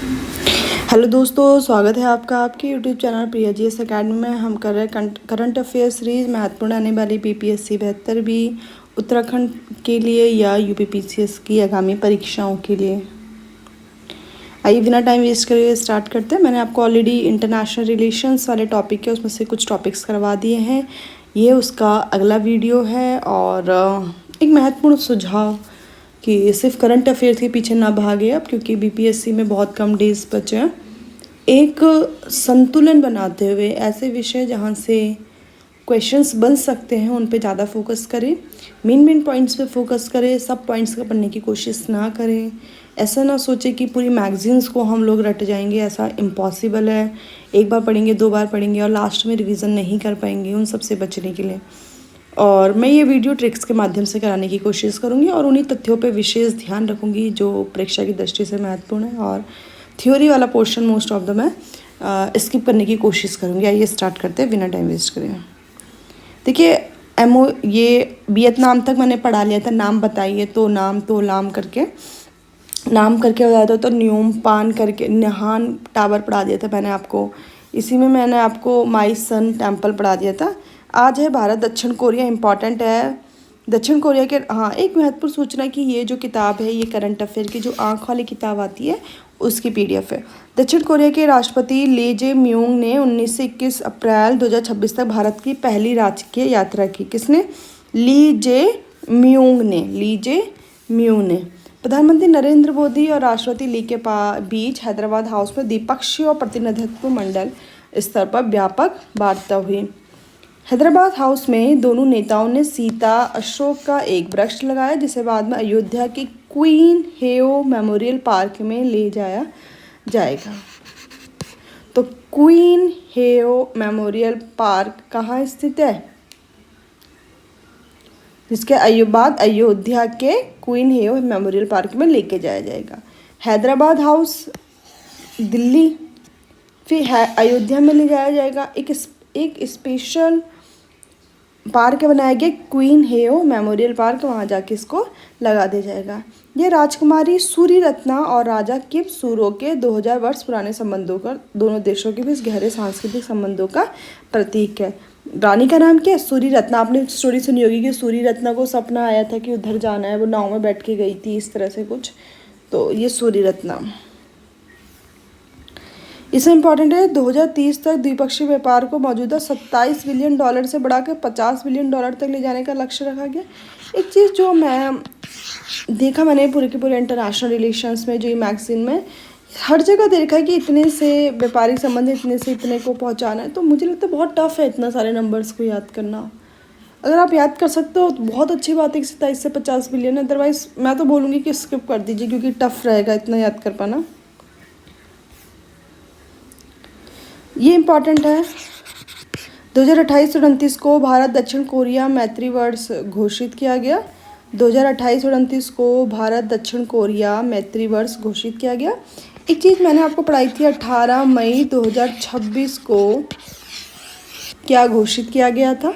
Hello दोस्तों, स्वागत है आपका आपके YouTube channel Priya G S academy में। हम कर रहे हैं करंट अफेयर सीरीज महत्वपूर्ण आने वाली बीपीएससी 72वीं उत्तराखंड के लिए या यूपीपीसीएस की आगामी परीक्षाओं के लिए। आइए बिना टाइम वेस्ट करे स्टार्ट करते हैं। मैंने आपको ऑलरेडी इंटरनेशनल रिलेशंस वाले टॉपिक है उसमें से कुछ टॉपिक्स करवा दिए हैं। ये उसका अगला वीडियो है और एक महत्वपूर्ण सुझाव कि सिर्फ करंट अफेयर के पीछे ना भागे अब, क्योंकि बीपीएससी में बहुत कम डेज बचे हैं। एक संतुलन बनाते हुए ऐसे विषय जहाँ से क्वेश्चंस बन सकते हैं उन पे ज़्यादा फोकस करें, मेन पॉइंट्स पे फोकस करें, सब पॉइंट्स का पढ़ने की कोशिश ना करें। ऐसा ना सोचे कि पूरी मैगजीन्स को हम लोग रट जाएंगे, ऐसा इम्पॉसिबल है। एक बार पढ़ेंगे, दो बार पढ़ेंगे और लास्ट में रिवीजन नहीं कर पाएंगे। उन सब से बचने के लिए और मैं ये वीडियो ट्रिक्स के माध्यम से कराने की कोशिश करूँगी और उन्हीं तथ्यों पे विशेष ध्यान रखूँगी जो परीक्षा की दृष्टि से महत्वपूर्ण है। और थ्योरी वाला पोर्शन मोस्ट ऑफ द मैं स्किप करने की कोशिश करूँगी। आइए स्टार्ट करते हैं बिना टाइम वेस्ट करें। देखिए, ये वियतनाम तक मैंने पढ़ा लिया था। नाम बताइए तो नाम तो लाम करके नाम करके बताया था, तो न्यूम पान करके नहान टावर पढ़ा दिया था मैंने आपको। इसी में मैंने आपको माई सन टेम्पल पढ़ा दिया था। आज है भारत दक्षिण कोरिया, इम्पॉर्टेंट है दक्षिण कोरिया के। हाँ, एक महत्वपूर्ण सूचना कि ये जो किताब है ये करंट अफेयर की जो आँख वाली किताब आती है उसकी पीडीएफ है। दक्षिण कोरिया के राष्ट्रपति ली जे म्यूंग ने 19 से 21 अप्रैल 2026 तक भारत की पहली राजकीय यात्रा की। किसने? ली जे म्यूंग ने। प्रधानमंत्री नरेंद्र मोदी और राष्ट्रपति ली के बीच हैदराबाद हाउस में द्विपक्षीय और प्रतिनिधित्व मंडल स्तर पर व्यापक वार्ता हुई। हैदराबाद हाउस में दोनों नेताओं ने सीता अशोक का एक वृक्ष लगाया, जिसे बाद में अयोध्या के क्वीन हेयो मेमोरियल पार्क में ले जाया जाएगा। तो क्वीन हेयो मेमोरियल पार्क कहाँ स्थित है? जिसके बाद अयोध्या के क्वीन हेयो मेमोरियल पार्क में लेके जाया जाएगा। हैदराबाद हाउस दिल्ली, फिर अयोध्या में ले जाया जाएगा। एक स्पेशल पार्क बनाया गया क्वीन हेयो मेमोरियल पार्क, वहाँ जाके इसको लगा दिया जाएगा। यह राजकुमारी सूरी रत्ना और राजा किप सूरो के 2000 वर्ष पुराने संबंधों का, दोनों देशों के बीच गहरे सांस्कृतिक संबंधों का प्रतीक है। रानी का नाम क्या है? सूरी रत्ना। आपने स्टोरी सुनी होगी कि सूरी रत्ना को सपना आया था कि उधर जाना है, वो नाव में बैठ के गई थी, इस तरह से कुछ। तो ये सूरी रत्ना। इसमें इम्पॉर्टेंट है 2030 तक द्विपक्षीय व्यापार को मौजूदा $27 बिलियन से बढ़ाकर $50 बिलियन तक ले जाने का लक्ष्य रखा गया। एक चीज़ जो मैंने पूरे के पूरे इंटरनेशनल रिलेशंस में, जो ये मैगजीन में हर जगह देखा है कि इतने से व्यापारिक संबंध इतने से इतने को पहुंचाना है। तो मुझे लगता है बहुत टफ है इतना सारे नंबर्स को याद करना। अगर आप याद कर सकते हो तो बहुत अच्छी बात है कि 27 से 50 बिलियन। अदरवाइज मैं तो बोलूँगी कि स्किप कर दीजिए, क्योंकि टफ रहेगा इतना याद कर पाना। ये इम्पॉर्टेंट है। 2028-29 को भारत दक्षिण कोरिया मैत्री वर्ष घोषित किया गया। 2028-29 को भारत दक्षिण कोरिया मैत्री वर्ष घोषित किया गया। एक चीज़ मैंने आपको पढ़ाई थी, 18 मई 2026 को क्या घोषित किया गया था?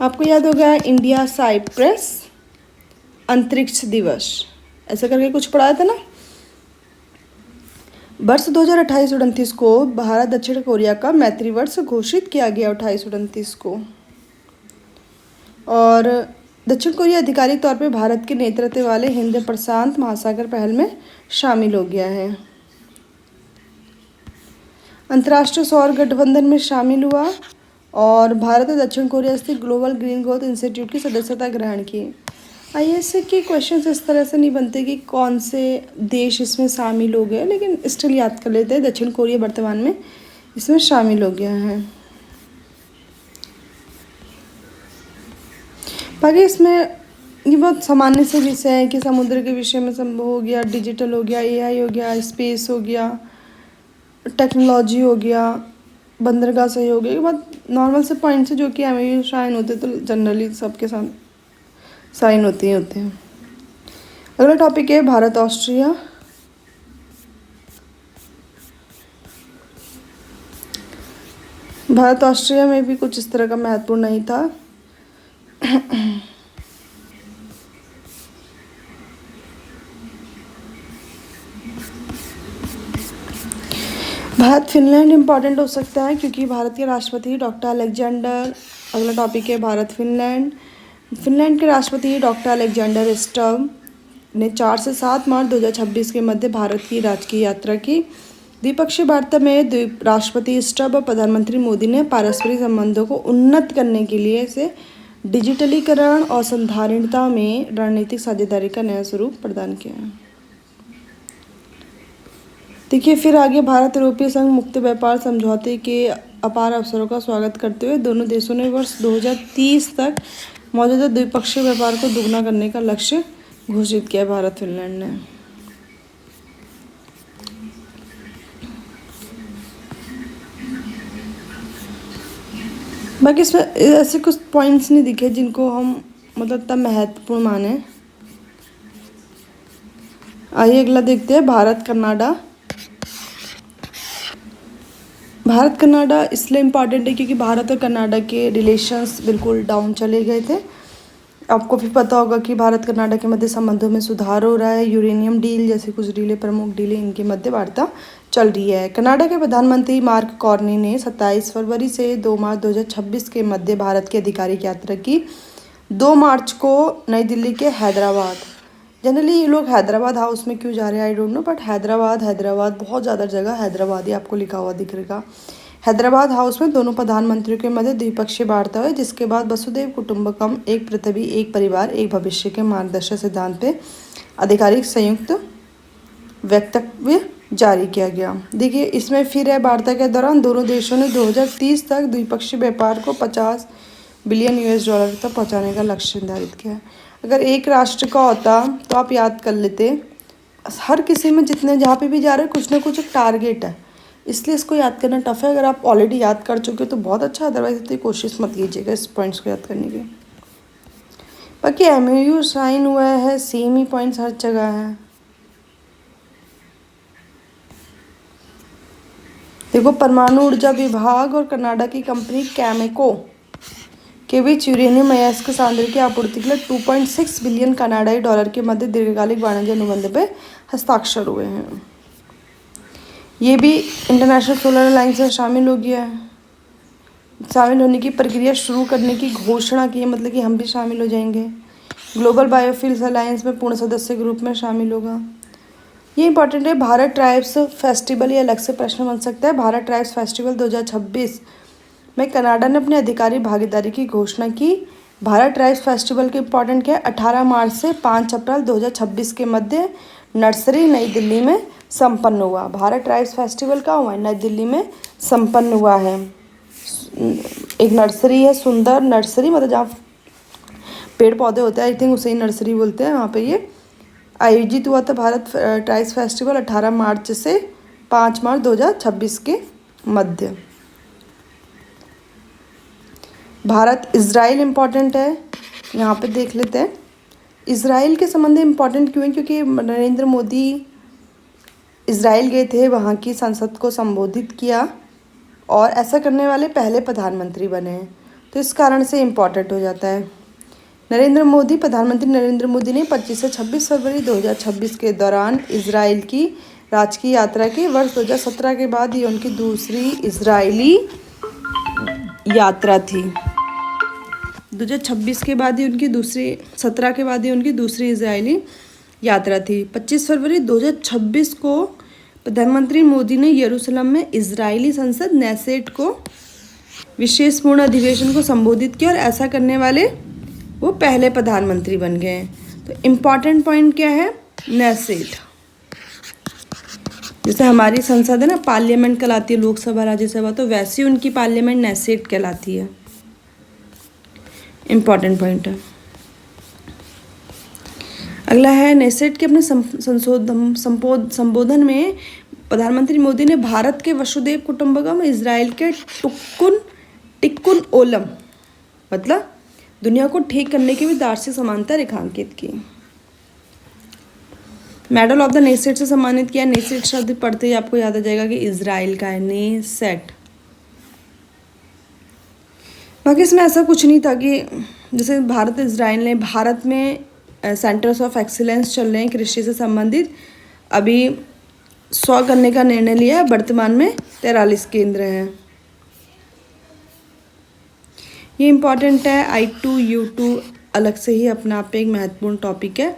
आपको याद होगा, इंडिया साइप्रस अंतरिक्ष दिवस, ऐसा करके कुछ पढ़ाया था ना। वर्ष 2028-29 को भारत दक्षिण कोरिया का मैत्री वर्ष घोषित किया गया 28-29 को। और दक्षिण कोरिया आधिकारिक तौर पे भारत के नेतृत्व वाले हिंद प्रशांत महासागर पहल में शामिल हो गया है। अंतर्राष्ट्रीय सौर गठबंधन में शामिल हुआ और भारत और दक्षिण कोरिया स्थित ग्लोबल ग्रीन ग्रोथ इंस्टीट्यूट की सदस्यता ग्रहण की। आईएएस के क्वेश्चंस इस तरह से नहीं बनते कि कौन से देश इसमें शामिल हो गए, लेकिन स्टिल याद कर लेते हैं दक्षिण कोरिया वर्तमान में इसमें शामिल हो गया है। बाकी इसमें ये बहुत सामान्य से विषय है कि समुद्र के विषय में संभव हो गया, डिजिटल हो गया, एआई हो गया, स्पेस हो गया, टेक्नोलॉजी हो गया, बंदरगाह सहयोग हो गया। बहुत नॉर्मल से पॉइंट्स है जो कि हमें शाइन होते तो जनरली सबके साथ साइन होते हैं। अगला टॉपिक है भारत ऑस्ट्रिया। भारत ऑस्ट्रिया में भी कुछ इस तरह का महत्वपूर्ण नहीं था। भारत फिनलैंड इम्पॉर्टेंट हो सकता है क्योंकि भारत के राष्ट्रपति डॉक्टर अलेक्जेंडर, अगला टॉपिक है भारत फिनलैंड। फिनलैंड के राष्ट्रपति डॉक्टर अलेक्जेंडर स्टब ने 4 से 7 मार्च 2026 के मध्य भारत की राजकीय यात्रा की। द्विपक्षीय वार्ता में राष्ट्रपति स्टब और प्रधानमंत्री मोदी ने पारस्परिक संबंधों को उन्नत करने के लिए इसे डिजिटलीकरण और संधारणता में रणनीतिक साझेदारी का नया स्वरूप प्रदान किया है। देखिए फिर आगे, भारत यूरोपीय संघ मुक्त व्यापार समझौते के अपार अवसरों का स्वागत करते हुए दोनों देशों ने वर्ष 2030 तक मौजूदा द्विपक्षीय व्यापार को दुगना करने का लक्ष्य घोषित किया। भारत फिनलैंड ने बाकी इसमें ऐसे कुछ पॉइंट्स नहीं दिखे जिनको हम मतलब तब महत्वपूर्ण माने। आइए अगला देखते हैं, भारत कनाडा। भारत कनाडा इसलिए इम्पॉर्टेंट है क्योंकि भारत और कनाडा के रिलेशंस बिल्कुल डाउन चले गए थे। आपको भी पता होगा कि भारत कनाडा के मध्य संबंधों में सुधार हो रहा है। यूरेनियम डील जैसे कुछ डीलें, प्रमुख डीलें, इनके मध्य वार्ता चल रही है। कनाडा के प्रधानमंत्री मार्क कार्नी ने 27 फरवरी से 2 मार्च 2026 के मध्य भारत की आधिकारिक यात्रा की। 2 मार्च को नई दिल्ली के हैदराबाद, जनरली ये लोग हैदराबाद हाउस में क्यों जा रहे हैं I don't know, but Hyderabad बहुत ज़्यादा जगह हैदराबाद ही आपको लिखा हुआ दिख रहेगा। हैदराबाद हाउस में दोनों प्रधानमंत्रियों के मध्य द्विपक्षीय वार्ता हुई, जिसके बाद वसुधैव कुटुंबकम, एक पृथ्वी एक परिवार एक भविष्य के मार्गदर्शक सिद्धांत पे आधिकारिक संयुक्त वक्तव्य जारी किया गया। देखिए इसमें फिर है, वार्ता के दौरान दोनों देशों ने 2030 तक द्विपक्षीय व्यापार को $50 बिलियन तक पहुँचाने का लक्ष्य निर्धारित किया है। अगर एक राष्ट्र का होता तो आप याद कर लेते, हर किसी में जितने जहाँ पे भी जा रहे हैं कुछ ना कुछ एक टारगेट है, इसलिए इसको याद करना टफ है। अगर आप ऑलरेडी याद कर चुके हो तो बहुत अच्छा, अदरवाइज इतनी कोशिश मत कीजिएगा इस पॉइंट्स को याद करने की। बाकी MOU साइन हुआ है, सेम ही पॉइंट्स हर जगह है। देखो, परमाणु ऊर्जा विभाग और कनाडा की कंपनी कैमेको के बीच यूरेनियम अयस्क सांद्र की आपूर्ति के लिए $2.6 बिलियन कनाडाई डॉलर के मध्य दीर्घकालिक वाणिज्य अनुबंध पे हस्ताक्षर हुए हैं। ये भी इंटरनेशनल सोलर अलायंस में शामिल हो गया है। शामिल होने की प्रक्रिया शुरू करने की घोषणा की है, मतलब कि हम भी शामिल हो जाएंगे। ग्लोबल बायोफ्यूल्स अलायंस में पूर्ण सदस्य के रूप में शामिल होगा। ये इंपॉर्टेंट है। भारत ट्राइब्स फेस्टिवल, ये अलग से प्रश्न बन सकता है। भारत ट्राइब्स फेस्टिवल 2026 में कनाडा ने अपनी आधिकारिक भागीदारी की घोषणा की। भारत ट्राइब्स फेस्टिवल के इम्पॉर्टेंट क्या है, 18 मार्च से 5 अप्रैल 2026 के मध्य नर्सरी नई दिल्ली में संपन्न हुआ। भारत ट्राइब्स फेस्टिवल कहाँ हुआ है, नई दिल्ली में संपन्न हुआ है। एक नर्सरी है, सुंदर नर्सरी, मतलब जहाँ पेड़ पौधे होते हैं, आई थिंक उसे ही नर्सरी बोलते हैं, वहाँ पे ये आयोजित हुआ था। भारत ट्राइब्स फेस्टिवल 18 मार्च से 5 मार्च 2026 के मध्य। भारत इजराइल इम्पॉर्टेंट है, यहाँ पे देख लेते हैं। इजराइल के संबंध इम्पॉर्टेंट क्यों है, क्योंकि नरेंद्र मोदी इजराइल गए थे, वहाँ की संसद को संबोधित किया और ऐसा करने वाले पहले प्रधानमंत्री बने हैं, तो इस कारण से इम्पॉर्टेंट हो जाता है। प्रधानमंत्री नरेंद्र मोदी ने 25 से 26 फरवरी 2026 के दौरान इजराइल की राजकीय यात्रा की। वर्ष 2017 के बाद ये उनकी दूसरी इजरायली यात्रा थी। 2026 के बाद ही उनकी दूसरी, 17 के बाद ही उनकी दूसरी इजरायली यात्रा थी। 25 फरवरी 2026 को प्रधानमंत्री मोदी ने यरूशलेम में इजरायली संसद नेसेट को विशेष पूर्ण अधिवेशन को संबोधित किया और ऐसा करने वाले वो पहले प्रधानमंत्री बन गए। तो इम्पॉर्टेंट पॉइंट क्या है, नेसेट। जैसे हमारी संसद है ना, पार्लियामेंट कहलाती है, लोकसभा राज्यसभा, तो वैसी उनकी पार्लियामेंट नेसेट कहलाती है। इम्पॉर्टेंट पॉइंट है। अगला है, नेसेट के अपने संबोधन में प्रधानमंत्री मोदी ने भारत के वसुधैव कुटुंबकम, इजराइल के टिक्कुन ओलम, मतलब दुनिया को ठीक करने की भी दार्शनिक समानता रेखांकित की। मेडल ऑफ द नेसेट से सम्मानित किया। नेसेट शब्द पढ़ते ही आपको याद आ जाएगा कि इजराइल का है, नेसेट। बाकी इसमें ऐसा कुछ नहीं था कि जैसे भारत इजराइल ने, भारत में सेंटर्स ऑफ एक्सीलेंस चल रहे हैं कृषि से संबंधित। अभी 100 करने का निर्णय लिया है। वर्तमान में 43 केंद्र हैं। ये इम्पॉर्टेंट है। I2 U2 अलग से ही अपना आप एक महत्वपूर्ण टॉपिक है।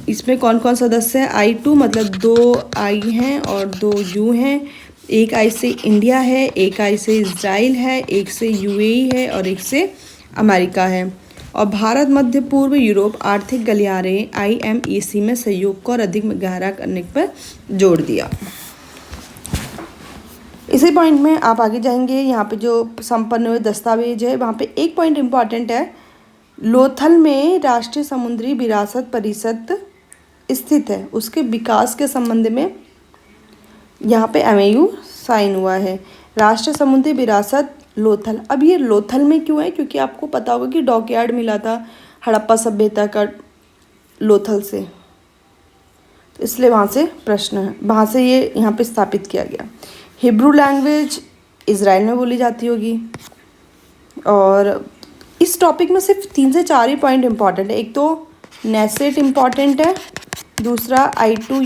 इसमें कौन कौन सदस्य है? I2 मतलब 2 I हैं और 2 U हैं। एक I से इंडिया है, एक I से इज़राइल है, एक से UAE है और एक से अमेरिका है। और भारत, मध्य पूर्व, यूरोप आर्थिक गलियारे IMEC में सहयोग को और अधिक गहरा करने पर जोर दिया। इसी पॉइंट में आप आगे जाएंगे। यहाँ पे जो संपन्न हुए दस्तावेज है वहाँ पे एक पॉइंट इम्पॉर्टेंट है। लोथल में राष्ट्रीय समुद्री विरासत परिषद स्थित है, उसके विकास के संबंध में यहाँ पे MOU साइन हुआ है। राष्ट्रीय समुद्री विरासत लोथल। अब ये लोथल में क्यों है? क्योंकि आपको पता होगा कि डॉकयार्ड मिला था हड़प्पा सभ्यता का लोथल से, तो इसलिए वहाँ से प्रश्न है, वहाँ से ये यहाँ पे स्थापित किया गया। हिब्रू लैंग्वेज इज़राइल में बोली जाती होगी। और इस टॉपिक में सिर्फ 3 से 4 ही पॉइंट इम्पॉर्टेंट है। एक तो नेसेट इम्पॉर्टेंट है, दूसरा I2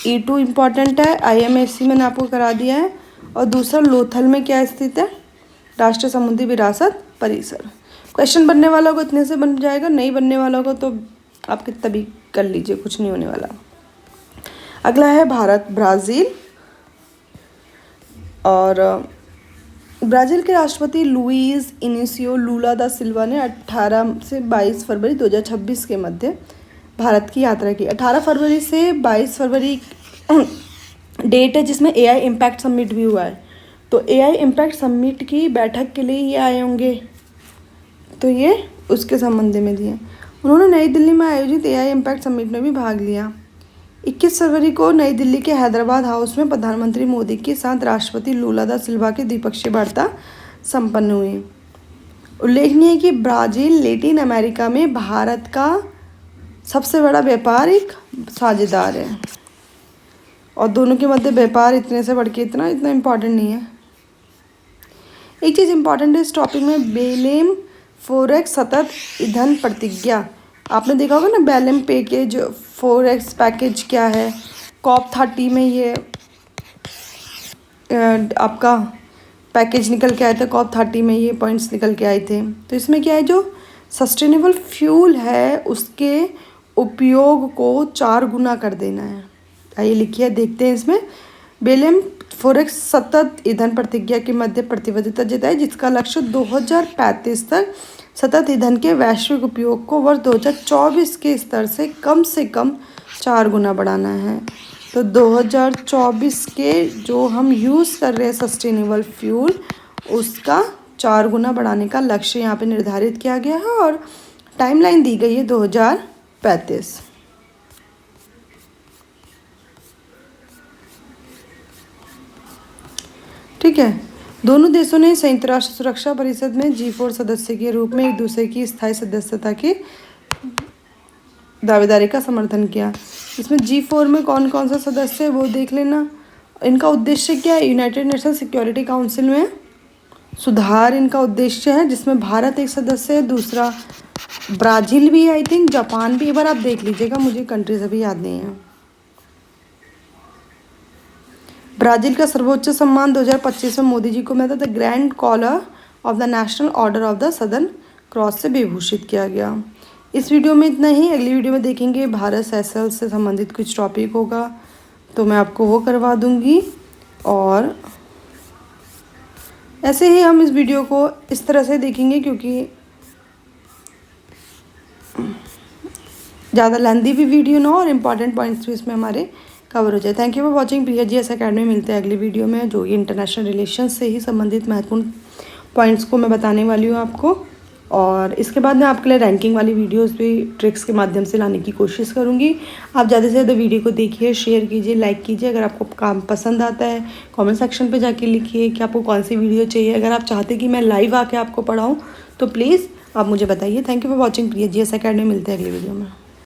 E2 इम्पॉर्टेंट है, IMSC मैंने आपको करा दिया है, और दूसरा लोथल में क्या स्थित है? राष्ट्रीय समुद्री विरासत परिसर। क्वेश्चन बनने वाला को इतने से बन जाएगा, नहीं बनने वाला को तो आप कितना भी कर लीजिए, कुछ नहीं होने वाला। अगला है भारत ब्राज़ील। और ब्राज़ील के राष्ट्रपति लुइस इनिसियो लूला दा सिल्वा ने 18 से 22 फरवरी 2026 के मध्य भारत की यात्रा की। 18 फरवरी से 22 फरवरी डेट है जिसमें AI इम्पैक्ट समिट भी हुआ है। तो AI इम्पैक्ट समिट की बैठक के लिए ये आए होंगे, तो ये उसके संबंध में दिए। उन्होंने नई दिल्ली में आयोजित AI इम्पैक्ट समिट में भी भाग लिया। 21 फरवरी को नई दिल्ली के हैदराबाद हाउस में प्रधानमंत्री मोदी के साथ राष्ट्रपति लूला दा सिल्वा की द्विपक्षीय वार्ता संपन्न हुई। उल्लेखनीय है कि ब्राज़ील लैटिन अमेरिका में भारत का सबसे बड़ा व्यापारिक साझेदार है, और दोनों के मध्य व्यापार इतने से बढ़ के इतना इम्पोर्टेंट नहीं है। एक चीज़ इम्पॉर्टेंट है इस टॉपिक में, बेलेम फोरेक्स सतत ईंधन प्रतिज्ञा। आपने देखा होगा ना बेलेम पैकेज, फोरेक्स पैकेज क्या है। COP30 में ये आपका पैकेज निकल के आए थे, COP30 में ये पॉइंट्स निकल के आए थे। तो इसमें क्या है, जो सस्टेनेबल फ्यूल है उसके उपयोग को 4 गुना कर देना है। आइए लिखिए, देखते हैं इसमें। बेलेम फोरेक्स सतत ईंधन प्रतिज्ञा के मध्य प्रतिबद्धता जताई, जिसका लक्ष्य 2035 तक सतत ईंधन के वैश्विक उपयोग को वर्ष 2024 के स्तर से कम 4 गुना बढ़ाना है। तो 2024 के जो हम यूज़ कर रहे हैं सस्टेनेबल फ्यूल, उसका 4 गुना बढ़ाने का लक्ष्य यहाँ पे निर्धारित किया गया है, और टाइमलाइन दी गई है 2035। ठीक है। दोनों देशों ने संयुक्त राष्ट्र सुरक्षा परिषद में G4 सदस्य के रूप में एक दूसरे की स्थायी सदस्यता की दावेदारी का समर्थन किया। इसमें G4 में कौन कौन सा सदस्य है वो देख लेना। इनका उद्देश्य क्या है? यूनाइटेड नेशन सिक्योरिटी काउंसिल में सुधार इनका उद्देश्य है, जिसमें भारत एक सदस्य है, दूसरा ब्राज़ील भी है, आई थिंक जापान भी। एक बार आप देख लीजिएगा, मुझे कंट्रीज अभी याद नहीं है। ब्राज़ील का सर्वोच्च सम्मान 2025 में मोदी जी को मिला था, the grand collar of the national order of the southern cross से विभूषित किया गया। इस वीडियो में इतना ही। अगली वीडियो में देखेंगे भारत सेशेल्स से संबंधित कुछ टॉपिक होगा, तो मैं आपको वो करवा दूंगी। और ऐसे ही हम इस वीडियो को इस तरह से देखेंगे, क्योंकि ज़्यादा लेंदी भी वीडियो ना हो और इम्पॉर्टेंट पॉइंट्स भी इसमें हमारे कवर हो जाए। Thank you for watching Priya GS academy. मिलते हैं अगली वीडियो में, जो कि इंटरनेशनल रिलेशन से ही संबंधित महत्वपूर्ण पॉइंट्स को मैं बताने वाली हूँ आपको। और इसके बाद मैं आपके लिए रैंकिंग वाली वीडियोस भी ट्रिक्स के माध्यम से लाने की कोशिश करूँगी। आप ज़्यादा से ज़्यादा वीडियो को देखिए, शेयर कीजिए, लाइक कीजिए। अगर आपको काम पसंद आता है कमेंट सेक्शन पे जाके लिखिए कि आपको कौन सी वीडियो चाहिए। अगर आप चाहते कि मैं लाइव आके आपको पढ़ाऊँ तो प्लीज़ आप मुझे बताइए। Thank you for watching Priya GS academy. मिलते हैं अगली वीडियो में।